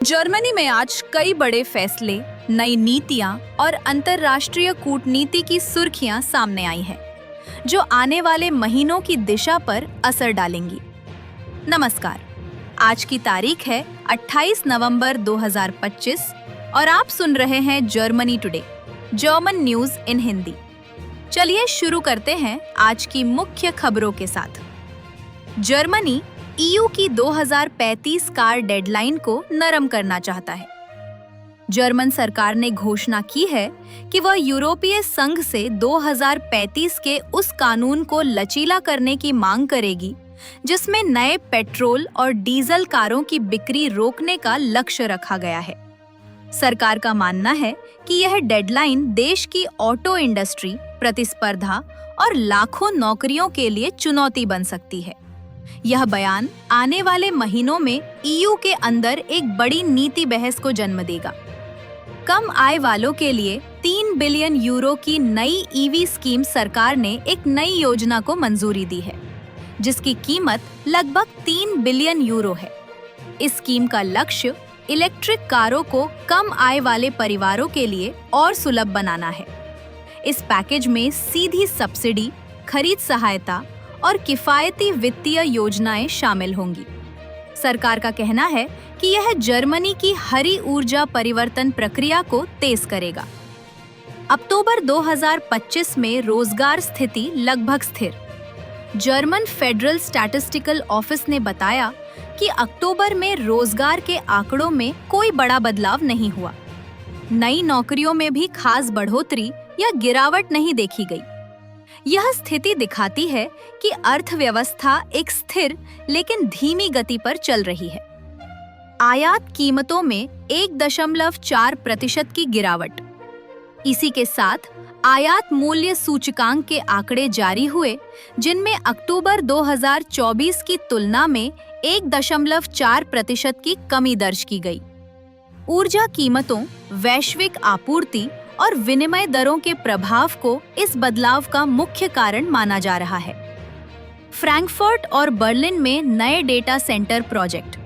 Germany में आज कई बड़े फैसले, नई नीतियां और अंतर्राष्ट्रीय कूटनीति की सुर्खियां सामने आई हैं, जो आने वाले महीनों की दिशा पर असर डालेंगी। नमस्कार, आज की तारीख है 28 नवंबर 2025 और आप सुन रहे हैं Germany today, German news in Hindi. चलिए शुरू करते हैं आज की मुख्य खबरों के साथ। जर्मनी ईयू की 2035 कार डेडलाइन को नरम करना चाहता है। जर्मन सरकार ने घोषणा की है कि वह यूरोपीय संघ से 2035 के उस कानून को लचीला करने की मांग करेगी जिसमें नए पेट्रोल और डीजल कारों की बिक्री रोकने का लक्ष्य रखा गया है। सरकार का मानना है कि यह डेडलाइन देश की ऑटो इंडस्ट्री, प्रतिस्पर्धा और लाखों नौकरियों के लिए चुनौती बन सकती है। यह बयान आने वाले महीनों में ईयू के अंदर एक बड़ी नीति बहस को जन्म देगा। कम आय वालों के लिए 3 बिलियन यूरो की नई ईवी स्कीम सरकार ने एक नई योजना को मंजूरी दी है, जिसकी कीमत लगभग 3 बिलियन यूरो है। इस स्कीम का लक्ष्य इलेक्ट्रिक कारों को कम आय वाले परिवारों के लिए और सुलभ बनाना है। इस पैकेज में सीधी सब्सिडी, खरीद सहायता और किफायती वित्तीय योजनाएं शामिल होंगी। सरकार का कहना है कि यह जर्मनी की हरी ऊर्जा परिवर्तन प्रक्रिया को तेज करेगा। अक्टूबर 2025 में रोजगार स्थिति लगभग स्थिर। जर्मन फेडरल स्टैटिस्टिकल ऑफिस ने बताया कि अक्टूबर में रोजगार के आंकड़ों में कोई बड़ा बदलाव नहीं हुआ। नई नौकरियों में भी खास बढ़ोतरी या गिरावट नहीं देखी गई। यह स्थिति दिखाती है कि अर्थव्यवस्था एक स्थिर लेकिन धीमी गति पर चल रही है। आयात कीमतों में 1.4% की गिरावट। इसी के साथ आयात मूल्य सूचकांक के आंकड़े जारी हुए, जिनमें अक्टूबर 2024 की तुलना में 1.4% की कमी दर्ज की गई। ऊर्जा कीमतों, वैश्विक आपूर्ति और विनिमय दरों के प्रभाव को इस बदलाव का मुख्य कारण माना जा रहा है। फ्रैंकफर्ट और बर्लिन में नए डेटा सेंटर प्रोजेक्ट।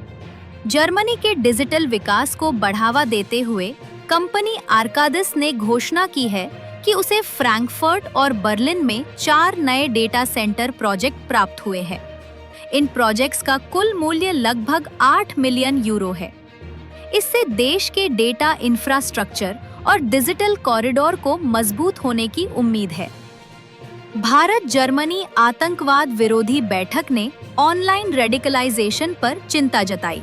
जर्मनी के डिजिटल विकास को बढ़ावा देते हुए कंपनी आर्कादिस ने घोषणा की है कि उसे फ्रैंकफर्ट और बर्लिन में 4 नए डेटा सेंटर प्रोजेक्ट प्राप्त हुए हैं। इन प्रोजेक्ट्स का कुल मूल्य लगभग 8 मिलियन यूरो है। इससे देश के डेटा इंफ्रास्ट्रक्चर और डिजिटल कॉरिडोर को मजबूत होने की उम्मीद है। भारत जर्मनी आतंकवाद विरोधी बैठक ने ऑनलाइन रेडिकलाइजेशन पर चिंता जताई।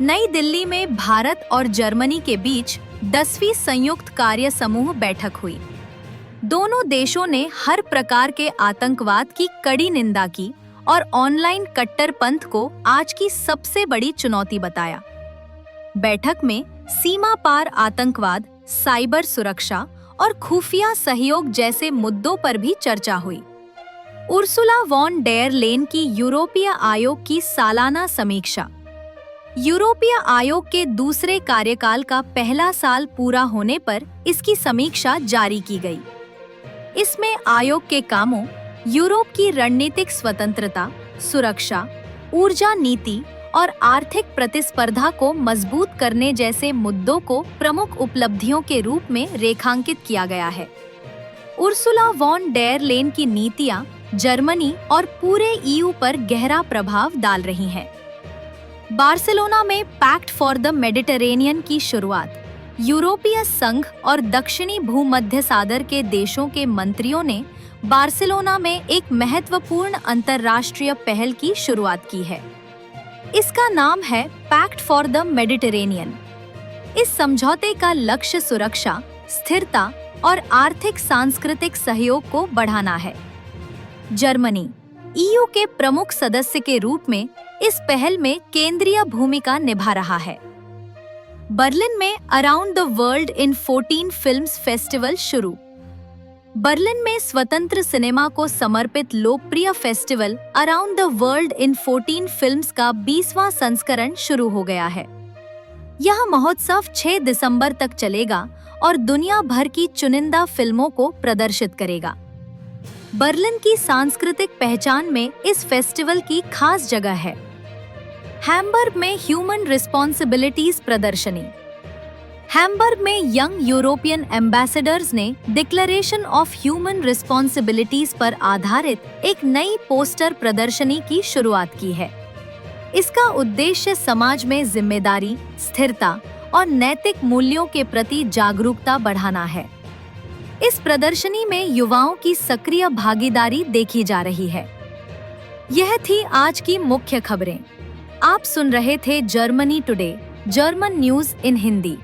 नई दिल्ली में भारत और जर्मनी के बीच 10वीं संयुक्त कार्य समूह बैठक हुई। दोनों देशों ने हर प्रकार के आतंकवाद की कड़ी निंदा की और ऑनलाइन कट्टरपंथ को आज की सबसे बड़ी चुनौती बताया। बैठक में सीमा पार आतंकवाद, साइबर सुरक्षा और खुफिया सहयोग जैसे मुद्दों पर भी चर्चा हुई। उर्सुला वॉन डेर लेन की यूरोपीय आयोग की सालाना समीक्षा। यूरोपीय आयोग के दूसरे कार्यकाल का पहला साल पूरा होने पर इसकी समीक्षा जारी की गई। इसमें आयोग के कामों, यूरोप की रणनीतिक स्वतंत्रता, सुरक्षा, ऊर्जा नीति और आर्थिक प्रतिस्पर्धा को मजबूत करने जैसे मुद्दों को प्रमुख उपलब्धियों के रूप में रेखांकित किया गया है। उर्सुला वॉन डेर लेन की नीतियां जर्मनी और पूरे ईयू पर गहरा प्रभाव डाल रही हैं। बार्सिलोना में पैक्ट फॉर द मेडिटेरेनियन की शुरुआत। यूरोपीय संघ और दक्षिणी भूमध्य सागर के देशों के मंत्रियों ने बार्सिलोना में एक महत्वपूर्ण अंतर्राष्ट्रीय पहल की शुरुआत की है। इसका नाम है पैक्ट फॉर द मेडिटेरेनियन। इस समझौते का लक्ष्य सुरक्षा, स्थिरता और आर्थिक सांस्कृतिक सहयोग को बढ़ाना है। जर्मनी ईयू के प्रमुख सदस्य के रूप में इस पहल में केंद्रीय भूमिका निभा रहा है। बर्लिन में around the world in 14 films festival शुरू। बर्लिन में स्वतंत्र सिनेमा को समर्पित लोकप्रिय festival around the world in 14 films का 20वां संस्करण शुरू हो गया है। यह महोत्सव 6 दिसंबर तक चलेगा और दुनिया भर की चुनिंदा फिल्मों को प्रदर्शित करेगा। बर्लिन की सांस्कृतिक पहचान में इस फेस्टिवल की खास जगह है। हैम्बर्ग में ह्यूमन रिस्पॉन्सिबिलिटीज प्रदर्शनी। हैम्बर्ग में यंग यूरोपियन एम्बेसडर्स ने डिक्लेरेशन ऑफ ह्यूमन रिस्पॉन्सिबिलिटीज पर आधारित एक नई पोस्टर प्रदर्शनी की शुरुआत की है। इसका उद्देश्य समाज में जिम्मेदारी, स्थिरता और नैतिक मूल्यों के प्रति जागरूकता बढ़ाना है। इस प्रदर्शनी में युवाओं की सक्रिय भागीदारी देखी जा रही है। यह थी आज की मुख्य खबरें। आप सुन रहे थे Germany today, German news in Hindi.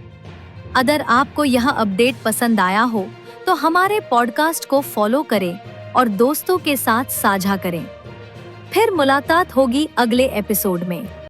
अगर आपको यह अपडेट पसंद आया हो तो हमारे पॉडकास्ट को फॉलो करें और दोस्तों के साथ साझा करें। फिर मुलाकात होगी अगले एपिसोड में।